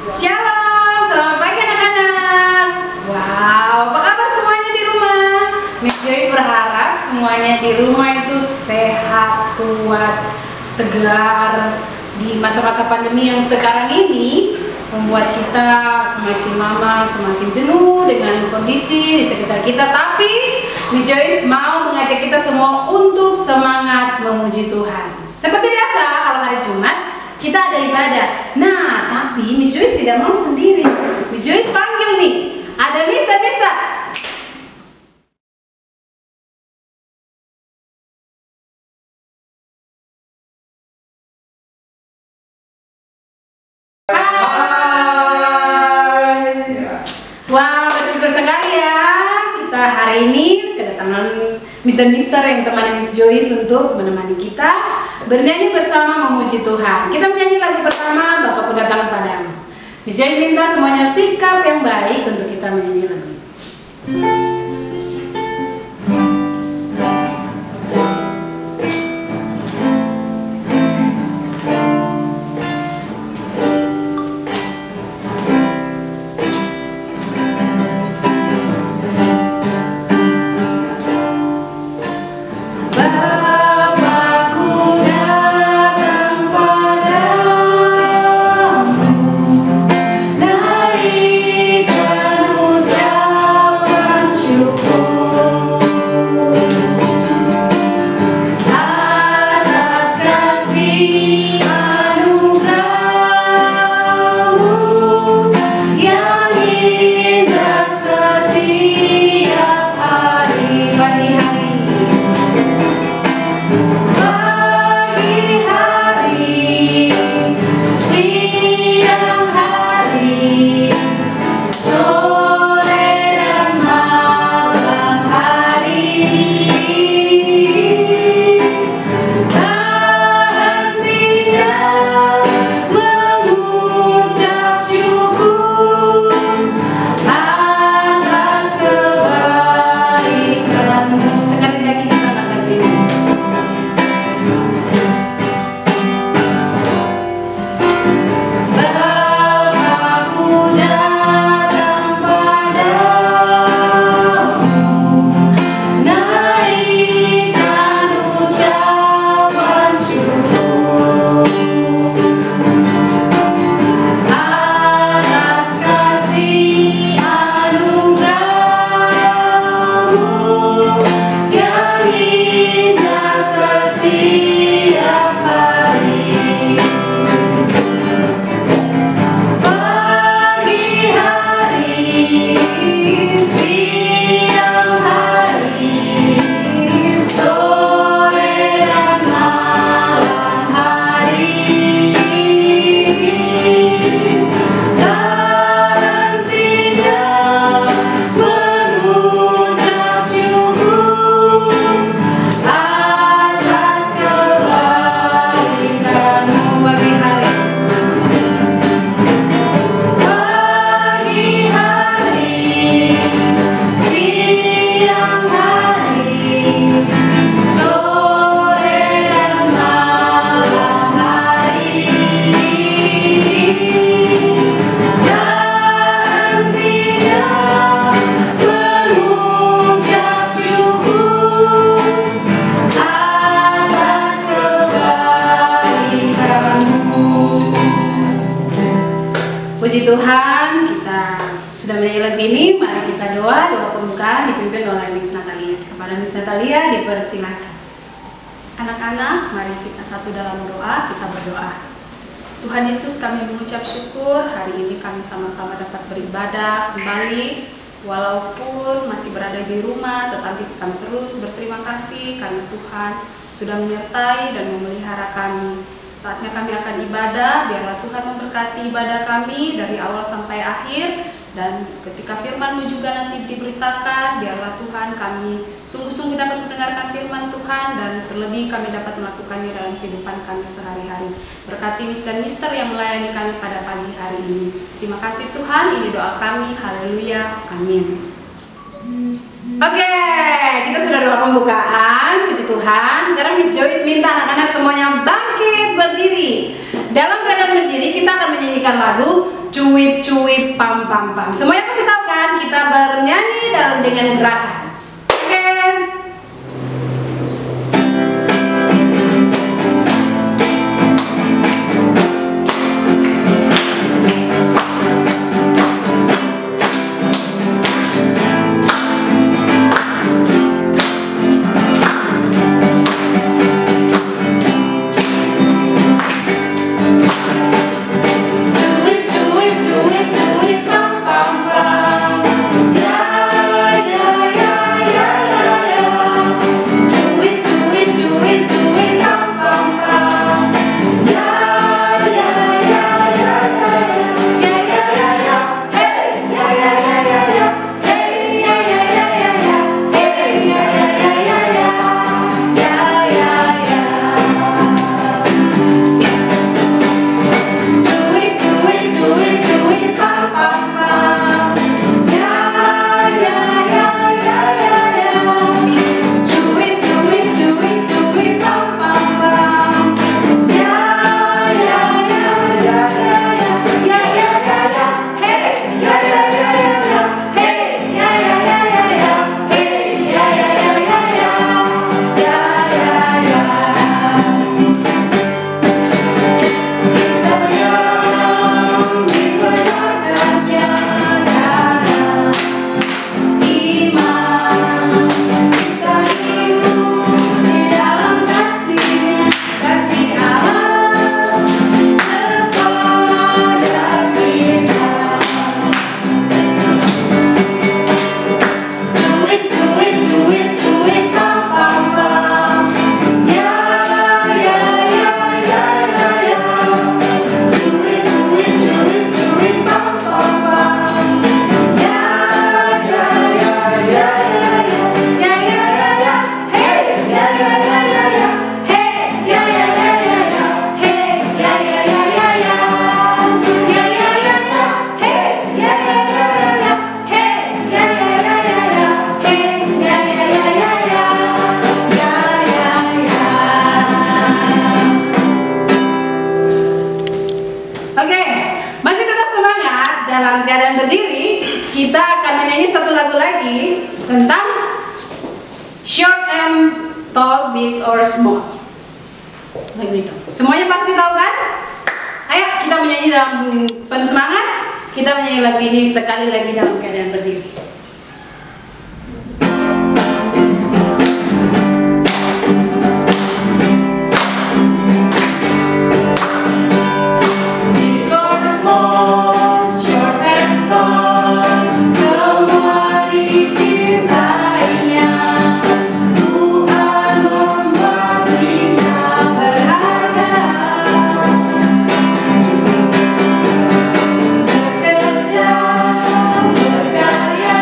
Shalom, selamat pagi anak-anak. Wow, apa kabar semuanya di rumah? Miss Joyce berharap semuanya di rumah itu sehat, kuat, tegar. Di masa-masa pandemi yang sekarang ini membuat kita semakin lama semakin jenuh dengan kondisi di sekitar kita. Tapi Miss Joyce mau mengajak kita semua untuk semangat memuji Tuhan. Seperti biasa kalau hari Jumat kita ada ibadah. Nah, tapi Miss Joyce tidak mau sendiri. Miss Joyce panggil nih, ada Mister. Wah, bersyukur sekali ya kita hari ini kedatangan Mister yang temani Miss Joyce untuk menemani kita bernyanyi bersama memuji Tuhan. Kita menyanyi lagu pertama, Bapakku Datang Padamu. Miss Joyce minta semuanya sikap yang baik untuk kita menyanyi lagu ini. Puji Tuhan, kita sudah menyanyi lagu ini. Mari kita doa pembukaan dipimpin oleh Miss Natalia. Kepada Miss Natalia dipersilakan. Anak-anak, mari kita satu dalam doa, kita berdoa. Tuhan Yesus, kami mengucap syukur hari ini kami sama-sama dapat beribadah kembali. Walaupun masih berada di rumah, tetapi kami terus berterima kasih karena Tuhan sudah menyertai dan memelihara kami. Saatnya kami akan ibadah, biarlah Tuhan memberkati ibadah kami dari awal sampai akhir. Dan ketika firman-Mu juga nanti diberitakan, biarlah Tuhan kami sungguh-sungguh dapat mendengarkan firman Tuhan. Dan terlebih kami dapat melakukannya dalam kehidupan kami sehari-hari. Berkati Miss dan Mister yang melayani kami pada pagi hari ini. Terima kasih Tuhan, ini doa kami, haleluya, amin. Oke, kita sudah doa pembukaan, puji Tuhan. Sekarang Miss Joyce minta anak-anak semuanya bangkit berdiri. Dalam keadaan berdiri kita akan menyanyikan lagu cuip cuip pam pam pam. Semuanya pasti tahu kan? Kita bernyanyi dengan gerakan. Oke. Dalam keadaan berdiri, kita akan menyanyi satu lagu lagi tentang short and tall, big or small. Lagu itu. Semuanya pasti tahu kan? Ayo kita menyanyi dalam penuh semangat. Kita menyanyi lagu ini sekali lagi dalam keadaan berdiri. Bekerja, berkarya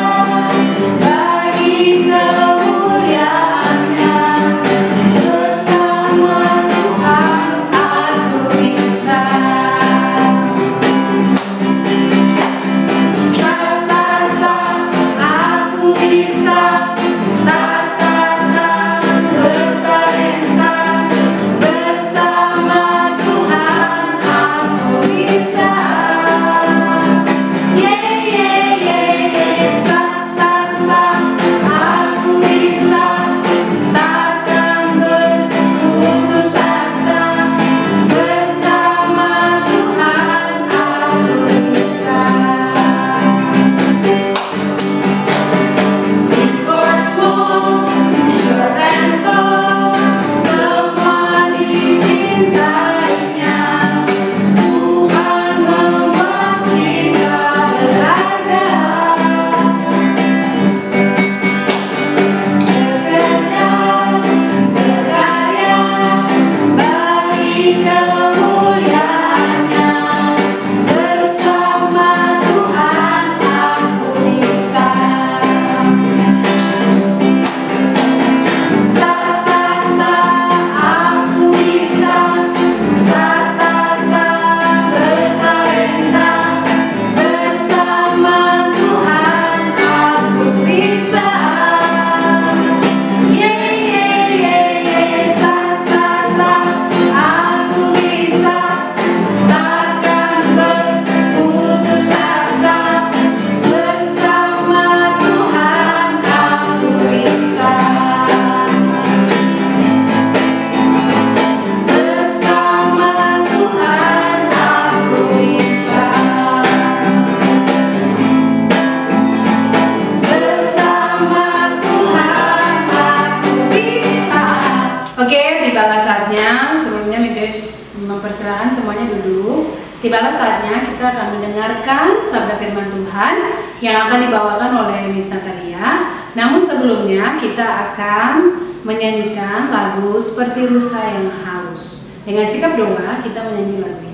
Oke, tibalah saatnya. Sebelumnya Miss Joyce mempersilahkan semuanya duduk. Tibalah saatnya kita akan mendengarkan sabda firman Tuhan yang akan dibawakan oleh Miss Natalia. Namun sebelumnya kita akan menyanyikan lagu Seperti Rusa yang Haus. Dengan sikap doa kita menyanyi lagu ini.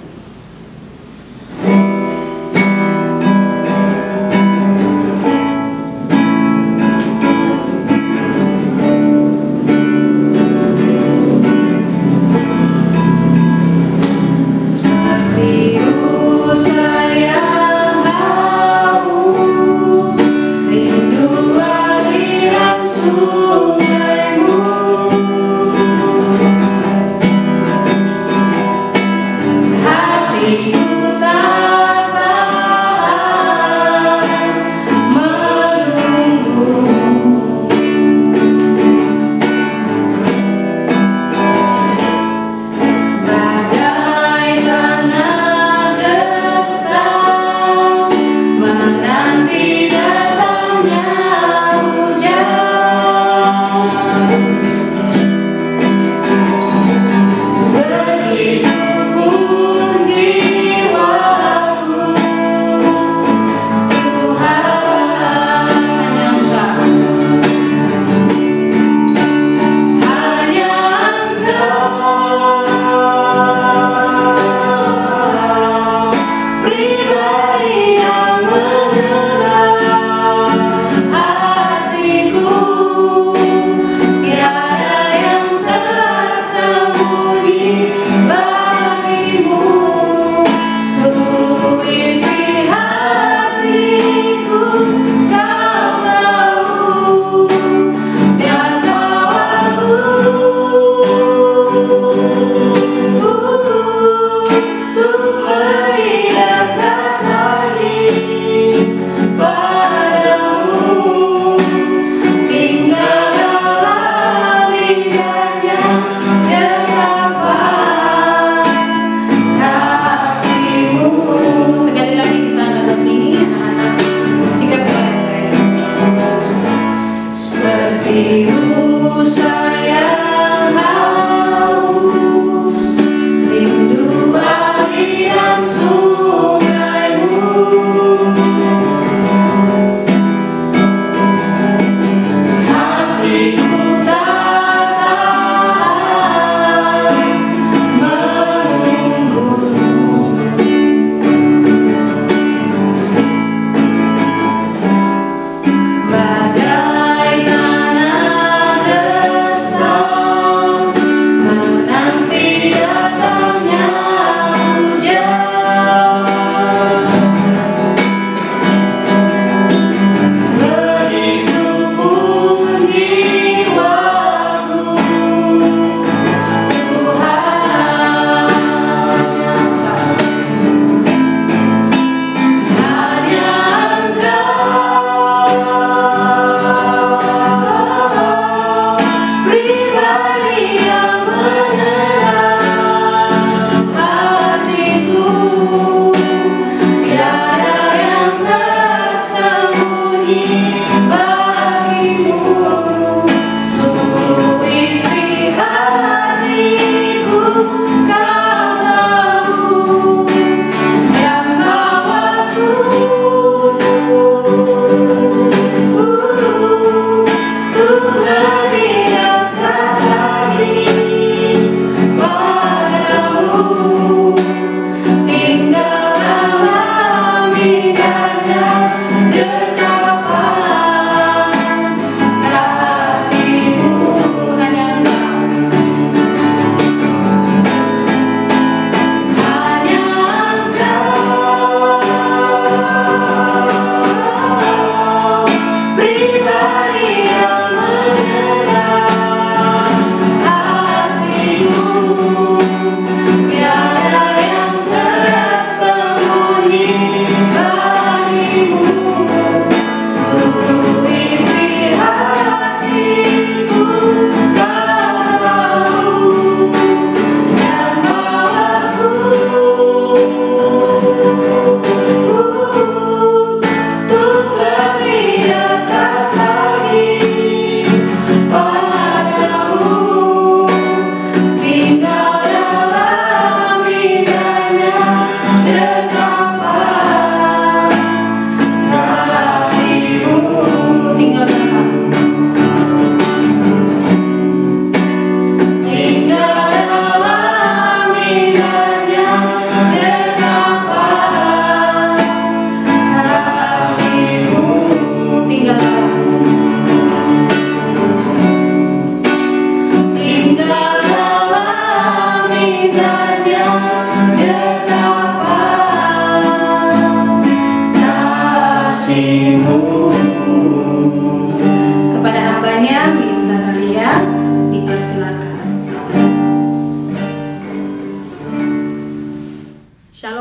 How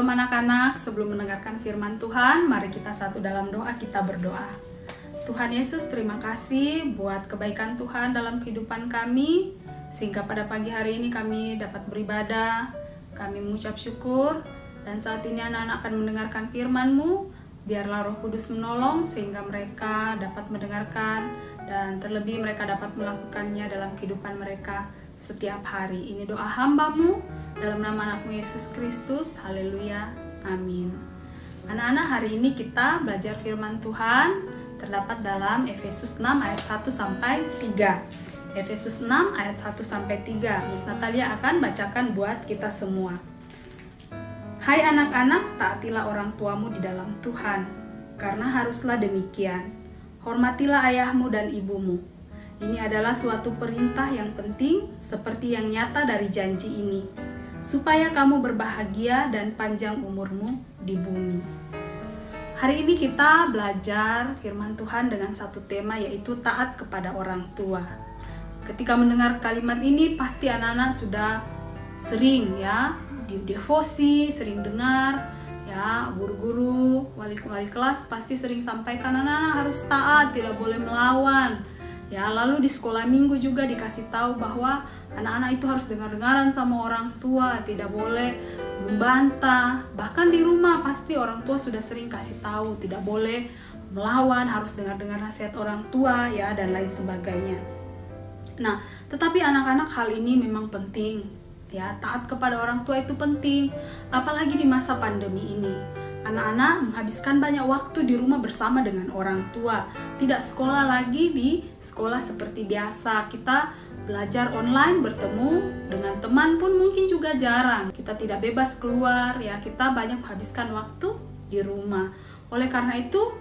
Shalom anak-anak, sebelum mendengarkan firman Tuhan, mari kita satu dalam doa, kita berdoa. Tuhan Yesus, terima kasih buat kebaikan Tuhan dalam kehidupan kami, sehingga pada pagi hari ini kami dapat beribadah, kami mengucap syukur, dan saat ini anak-anak akan mendengarkan firman-Mu. Biarlah Roh Kudus menolong sehingga mereka dapat mendengarkan dan terlebih mereka dapat melakukannya dalam kehidupan mereka setiap hari. Ini doa hamba-Mu dalam nama anak-Mu Yesus Kristus. Haleluya. Amin. Anak-anak, hari ini kita belajar firman Tuhan terdapat dalam Efesus 6 ayat 1 sampai 3. Efesus 6 ayat 1 sampai 3. Miss Natalia akan bacakan buat kita semua. Hai anak-anak, taatilah orang tuamu di dalam Tuhan, karena haruslah demikian. Hormatilah ayahmu dan ibumu. Ini adalah suatu perintah yang penting, seperti yang nyata dari janji ini, supaya kamu berbahagia dan panjang umurmu di bumi. Hari ini kita belajar firman Tuhan dengan satu tema, yaitu taat kepada orang tua. Ketika mendengar kalimat ini, pasti anak-anak sudah sering ya di devosi, sering dengar ya, guru-guru, wali kelas pasti sering sampaikan anak-anak harus taat, tidak boleh melawan. Ya, lalu di sekolah minggu juga dikasih tahu bahwa anak-anak itu harus dengar-dengaran sama orang tua, tidak boleh membantah. Bahkan di rumah pasti orang tua sudah sering kasih tahu, tidak boleh melawan, harus dengar-dengar nasihat orang tua ya, dan lain sebagainya. Nah, tetapi anak-anak hal ini memang penting. Ya, taat kepada orang tua itu penting, apalagi di masa pandemi ini. Anak-anak menghabiskan banyak waktu di rumah bersama dengan orang tua. Tidak sekolah lagi di sekolah seperti biasa. Kita belajar online, bertemu dengan teman pun mungkin juga jarang. Kita tidak bebas keluar, ya, kita banyak menghabiskan waktu di rumah. Oleh karena itu,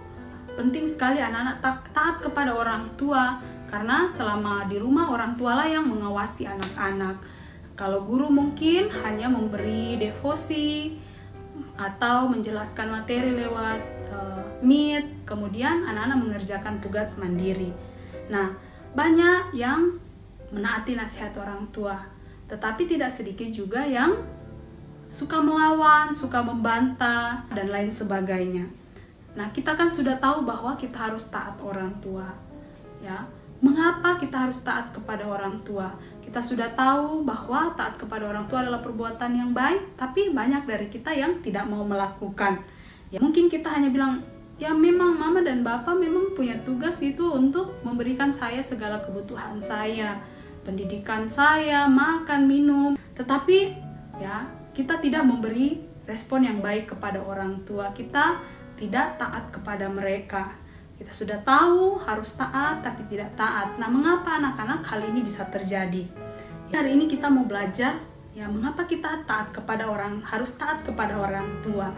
penting sekali anak-anak taat kepada orang tua, karena selama di rumah orang tualah yang mengawasi anak-anak. Kalau guru mungkin hanya memberi devosi atau menjelaskan materi lewat Meet, kemudian anak-anak mengerjakan tugas mandiri. Nah, banyak yang menaati nasihat orang tua, tetapi tidak sedikit juga yang suka melawan, suka membantah, dan lain sebagainya. Nah, kita kan sudah tahu bahwa kita harus taat orang tua. Ya, mengapa kita harus taat kepada orang tua? Kita sudah tahu bahwa taat kepada orang tua adalah perbuatan yang baik, tapi banyak dari kita yang tidak mau melakukan. Ya, mungkin kita hanya bilang, ya memang mama dan bapak memang punya tugas itu untuk memberikan saya segala kebutuhan saya, pendidikan saya, makan, minum. Tetapi ya, kita tidak memberi respon yang baik kepada orang tua. Kita tidak taat kepada mereka. Kita sudah tahu harus taat, tapi tidak taat. Nah, mengapa anak-anak hal ini bisa terjadi? Hari ini kita mau belajar, ya, mengapa kita harus taat kepada orang tua.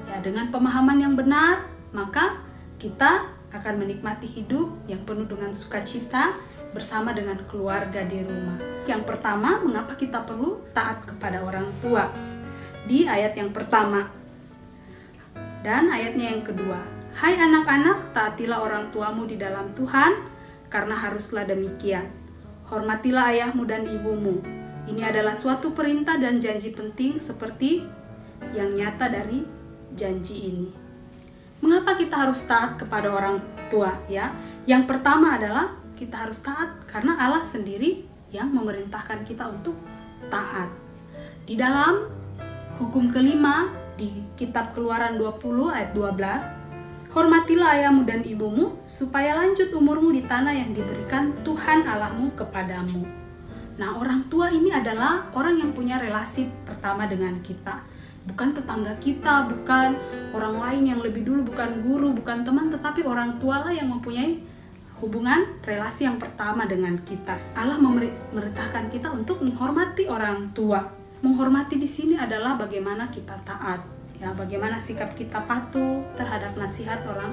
Ya, dengan pemahaman yang benar, maka kita akan menikmati hidup yang penuh dengan sukacita bersama dengan keluarga di rumah. Yang pertama, mengapa kita perlu taat kepada orang tua? Di ayat yang pertama dan ayatnya yang kedua. Hai anak-anak, taatilah orang tuamu di dalam Tuhan, karena haruslah demikian. Hormatilah ayahmu dan ibumu. Ini adalah suatu perintah dan janji penting seperti yang nyata dari janji ini. Mengapa kita harus taat kepada orang tua? Ya, yang pertama adalah kita harus taat karena Allah sendiri yang memerintahkan kita untuk taat. Di dalam hukum kelima di kitab Keluaran 20 ayat 12, hormatilah ayahmu dan ibumu, supaya lanjut umurmu di tanah yang diberikan Tuhan Allahmu kepadamu. Nah, orang tua ini adalah orang yang punya relasi pertama dengan kita. Bukan tetangga kita, bukan orang lain yang lebih dulu, bukan guru, bukan teman, tetapi orang tua lah yang mempunyai hubungan relasi yang pertama dengan kita. Allah memerintahkan kita untuk menghormati orang tua. Menghormati di sini adalah bagaimana kita taat. Ya, bagaimana sikap kita patuh terhadap nasihat orang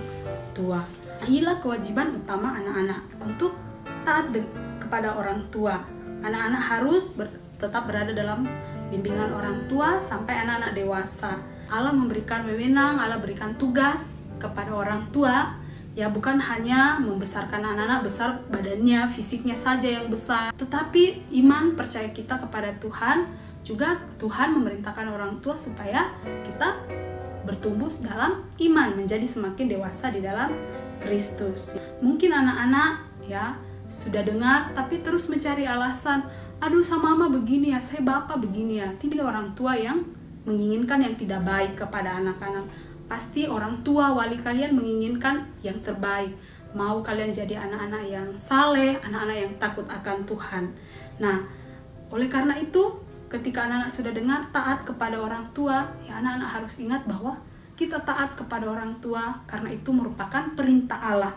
tua. Nah, inilah kewajiban utama anak-anak untuk taat kepada orang tua. Anak-anak harus tetap berada dalam bimbingan orang tua sampai anak-anak dewasa. Allah memberikan wewenang, Allah berikan tugas kepada orang tua. Ya, bukan hanya membesarkan anak-anak besar badannya, fisiknya saja yang besar, tetapi iman percaya kita kepada Tuhan juga Tuhan memerintahkan orang tua supaya kita bertumbuh dalam iman, menjadi semakin dewasa di dalam Kristus. Mungkin anak-anak ya sudah dengar tapi terus mencari alasan, aduh sama mama begini ya, saya bapak begini ya. Tidak orang tua yang menginginkan yang tidak baik kepada anak-anak. Pasti orang tua wali kalian menginginkan yang terbaik. Mau kalian jadi anak-anak yang saleh, anak-anak yang takut akan Tuhan. Nah, oleh karena itu ketika anak-anak sudah dengar taat kepada orang tua, ya anak-anak harus ingat bahwa kita taat kepada orang tua karena itu merupakan perintah Allah.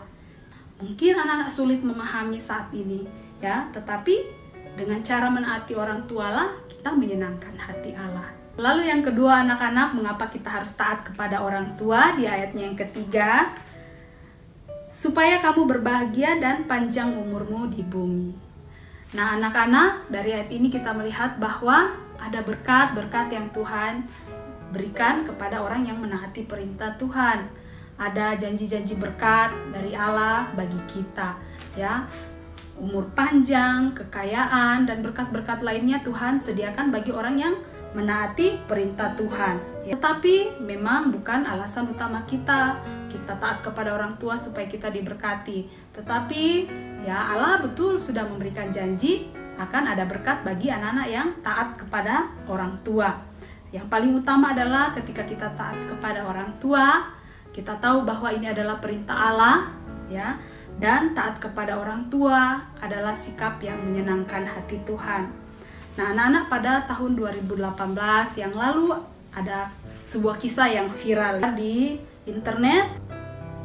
Mungkin anak-anak sulit memahami saat ini, ya, tetapi dengan cara menaati orang tua lah kita menyenangkan hati Allah. Lalu yang kedua anak-anak, mengapa kita harus taat kepada orang tua? Di ayatnya yang ketiga, supaya kamu berbahagia dan panjang umurmu di bumi. Nah anak-anak, dari ayat ini kita melihat bahwa ada berkat-berkat yang Tuhan berikan kepada orang yang menaati perintah Tuhan. Ada janji-janji berkat dari Allah bagi kita, ya. Umur panjang, kekayaan, dan berkat-berkat lainnya Tuhan sediakan bagi orang yang menaati perintah Tuhan. Ya, tetapi memang bukan alasan utama kita taat kepada orang tua supaya kita diberkati. Tetapi ya Allah betul sudah memberikan janji akan ada berkat bagi anak-anak yang taat kepada orang tua. Yang paling utama adalah ketika kita taat kepada orang tua, kita tahu bahwa ini adalah perintah Allah, ya. Dan taat kepada orang tua adalah sikap yang menyenangkan hati Tuhan. Nah, anak-anak, pada tahun 2018 yang lalu ada sebuah kisah yang viral di internet.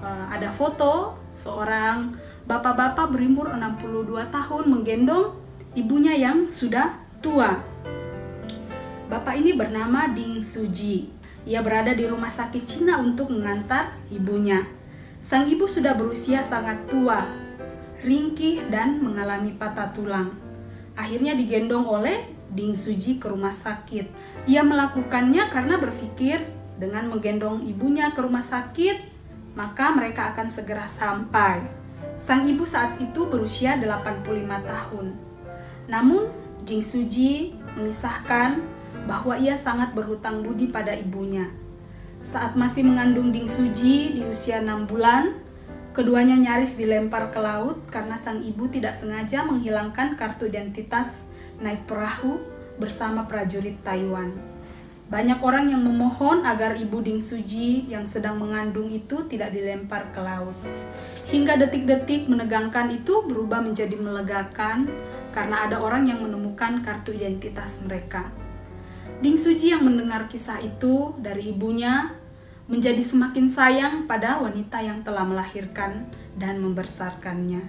Ada foto seorang bapak-bapak berumur 62 tahun menggendong ibunya yang sudah tua. Bapak ini bernama Ding Suji. Ia berada di rumah sakit Cina untuk mengantar ibunya. Sang ibu sudah berusia sangat tua, ringkih dan mengalami patah tulang. Akhirnya digendong oleh Ding Suji ke rumah sakit. Ia melakukannya karena berpikir dengan menggendong ibunya ke rumah sakit, maka mereka akan segera sampai. Sang ibu saat itu berusia 85 tahun. Namun, Ding Suji mengisahkan bahwa ia sangat berhutang budi pada ibunya. Saat masih mengandung Ding Suji di usia 6 bulan, keduanya nyaris dilempar ke laut karena sang ibu tidak sengaja menghilangkan kartu identitas naik perahu bersama prajurit Taiwan. Banyak orang yang memohon agar ibu Ding Suji yang sedang mengandung itu tidak dilempar ke laut. Hingga detik-detik menegangkan itu berubah menjadi melegakan karena ada orang yang menemukan kartu identitas mereka. Ding Suji yang mendengar kisah itu dari ibunya menjadi semakin sayang pada wanita yang telah melahirkan dan membesarkannya.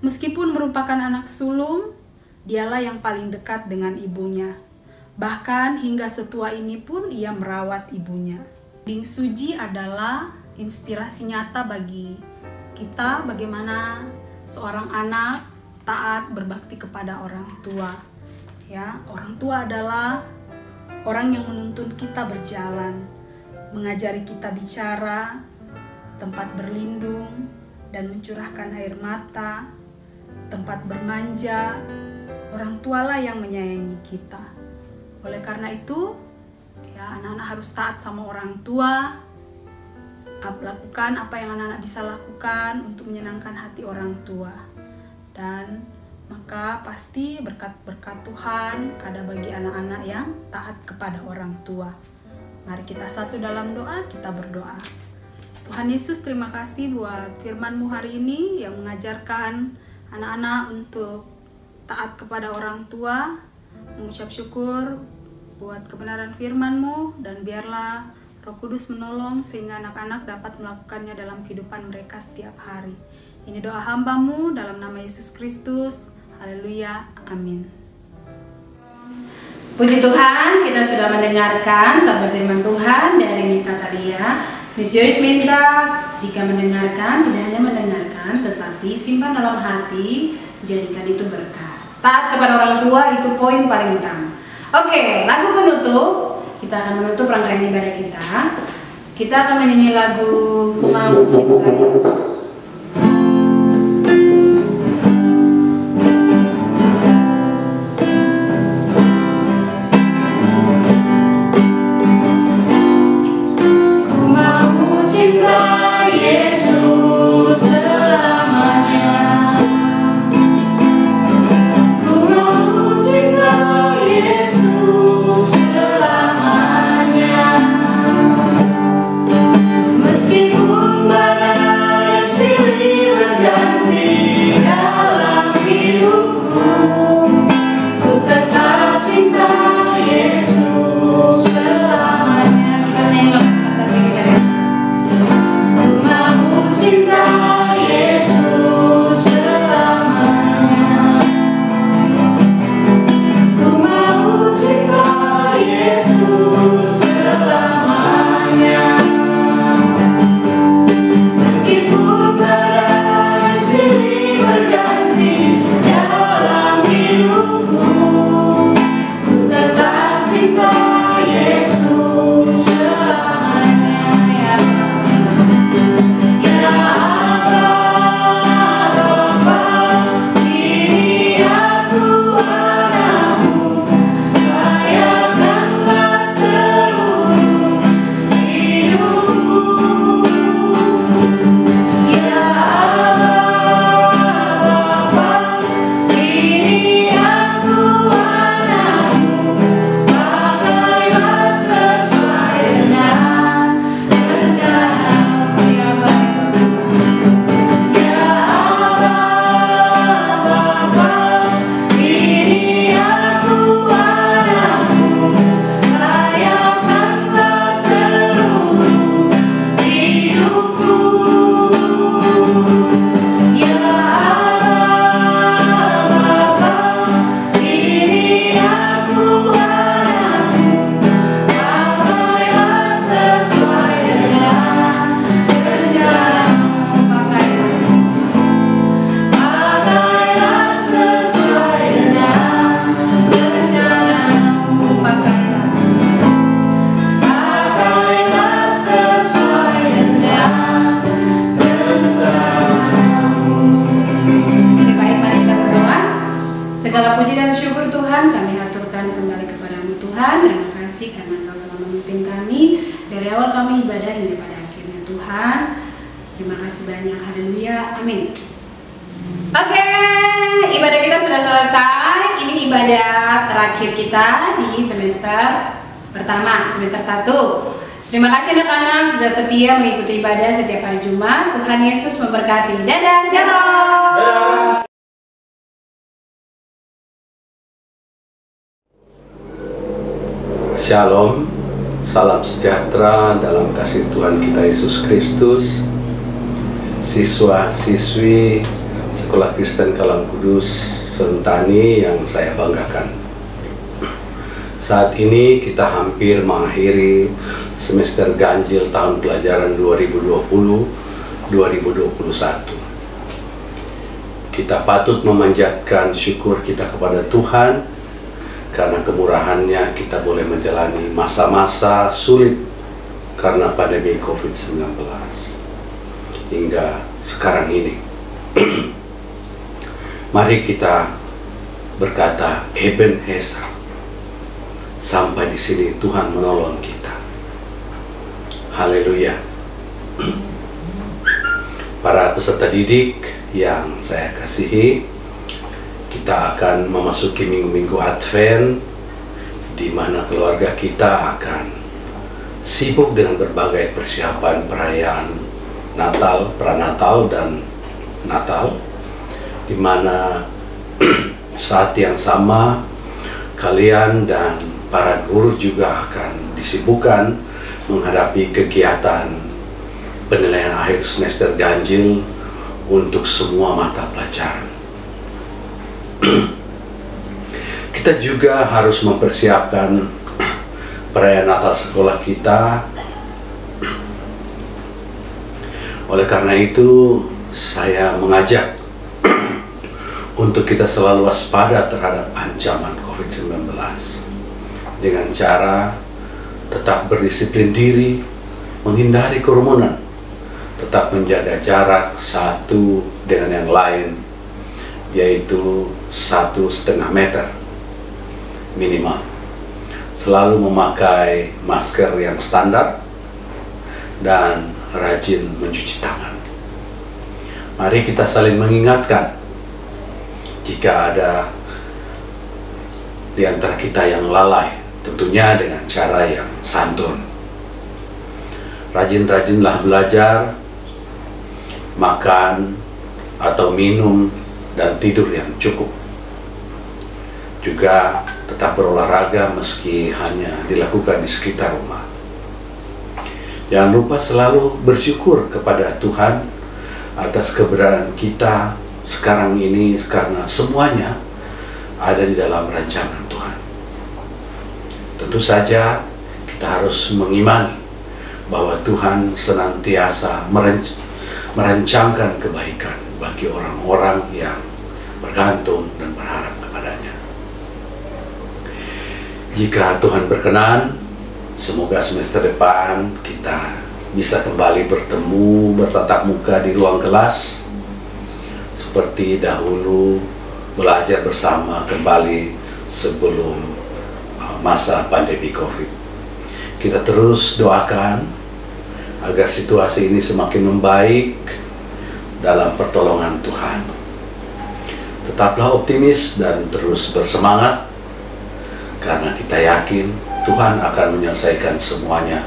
Meskipun merupakan anak sulung, dialah yang paling dekat dengan ibunya. Bahkan hingga setua ini pun ia merawat ibunya. Ding Suji adalah inspirasi nyata bagi kita bagaimana seorang anak taat berbakti kepada orang tua. Ya, orang tua adalah orang yang menuntun kita berjalan, mengajari kita bicara, tempat berlindung, dan mencurahkan air mata, tempat bermanja. Orang tualah yang menyayangi kita. Oleh karena itu, ya anak-anak harus taat sama orang tua, lakukan apa yang anak-anak bisa lakukan untuk menyenangkan hati orang tua. Dan maka pasti berkat-berkat Tuhan ada bagi anak-anak yang taat kepada orang tua. Mari kita satu dalam doa, kita berdoa. Tuhan Yesus, terima kasih buat firman-Mu hari ini yang mengajarkan anak-anak untuk taat kepada orang tua, mengucap syukur buat kebenaran firman-Mu, dan biarlah Roh Kudus menolong sehingga anak-anak dapat melakukannya dalam kehidupan mereka setiap hari. Ini doa hamba-Mu dalam nama Yesus Kristus. Haleluya. Amin. Puji Tuhan, kita sudah mendengarkan sabda firman Tuhan dari Miss Natalia. Miss Joyce minta jika mendengarkan, tidak hanya mendengarkan, tetapi simpan dalam hati, jadikan itu berkat. Taat kepada orang tua itu poin paling utama. Oke, lagu penutup, kita akan menutup rangkaian ibadah kita. Kita akan menyanyi lagu Ku Mau Cinta Yesus. syukur Tuhan, kami haturkan kembali kepada-Mu Tuhan. Terima kasih karena Engkau telah memimpin kami dari awal kami ibadah hingga pada akhirnya Tuhan. Terima kasih banyak, haleluya, amin. Oke, ibadah kita sudah selesai. Ini ibadah terakhir kita di semester pertama, semester 1. Terima kasih anak-anak sudah setia mengikuti ibadah setiap hari Jumat. Tuhan Yesus memberkati. Dadah, shalom. Dadah. Shalom, salam sejahtera dalam kasih Tuhan kita Yesus Kristus. Siswa-siswi Sekolah Kristen Kalam Kudus Sentani yang saya banggakan. Saat ini kita hampir mengakhiri semester ganjil tahun pelajaran 2020-2021. Kita patut memanjatkan syukur kita kepada Tuhan karena kemurahannya kita boleh menjalani masa-masa sulit karena pandemi COVID-19 hingga sekarang ini. Mari kita berkata Ebenezer, sampai di sini Tuhan menolong kita. Haleluya. Para peserta didik yang saya kasihi, kita akan memasuki minggu-minggu Advent di mana keluarga kita akan sibuk dengan berbagai persiapan perayaan Natal, Pranatal dan Natal, di mana saat yang sama kalian dan para guru juga akan disibukkan menghadapi kegiatan penilaian akhir semester ganjil untuk semua mata pelajaran. Kita juga harus mempersiapkan perayaan Natal sekolah kita. Oleh karena itu, saya mengajak untuk kita selalu waspada terhadap ancaman COVID-19 dengan cara tetap berdisiplin diri, menghindari kerumunan, tetap menjaga jarak satu dengan yang lain, yaitu 1,5 meter minimal. Selalu memakai masker yang standar dan rajin mencuci tangan. Mari kita saling mengingatkan jika ada di antara kita yang lalai, tentunya dengan cara yang santun. Rajin-rajinlah belajar, makan atau minum dan tidur yang cukup. Juga tetap berolahraga meski hanya dilakukan di sekitar rumah. Jangan lupa selalu bersyukur kepada Tuhan atas keberadaan kita sekarang ini, karena semuanya ada di dalam rancangan Tuhan. Tentu saja kita harus mengimani bahwa Tuhan senantiasa merancangkan kebaikan bagi orang-orang yang bergantung dan berharap kepadanya. Jika Tuhan berkenan, semoga semester depan kita bisa kembali bertemu, bertatap muka di ruang kelas seperti dahulu, belajar bersama kembali sebelum masa pandemi COVID. Kita terus doakan agar situasi ini semakin membaik dalam pertolongan Tuhan. Tetaplah optimis dan terus bersemangat, karena kita yakin Tuhan akan menyelesaikan semuanya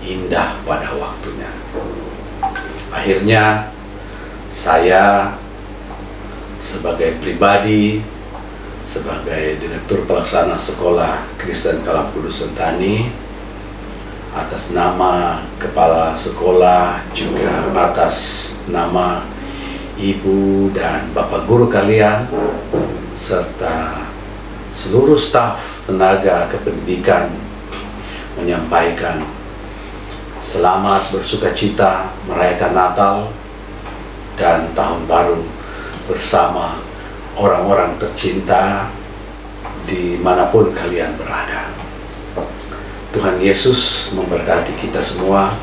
indah pada waktunya. Akhirnya, saya sebagai pribadi, sebagai Direktur Pelaksana Sekolah Kristen Kalam Kudus Sentani, atas nama Kepala Sekolah, juga atas nama Ibu dan Bapak Guru kalian, serta seluruh staf tenaga kependidikan, menyampaikan selamat bersukacita merayakan Natal dan Tahun Baru bersama orang-orang tercinta dimanapun kalian berada. Tuhan Yesus memberkati kita semua.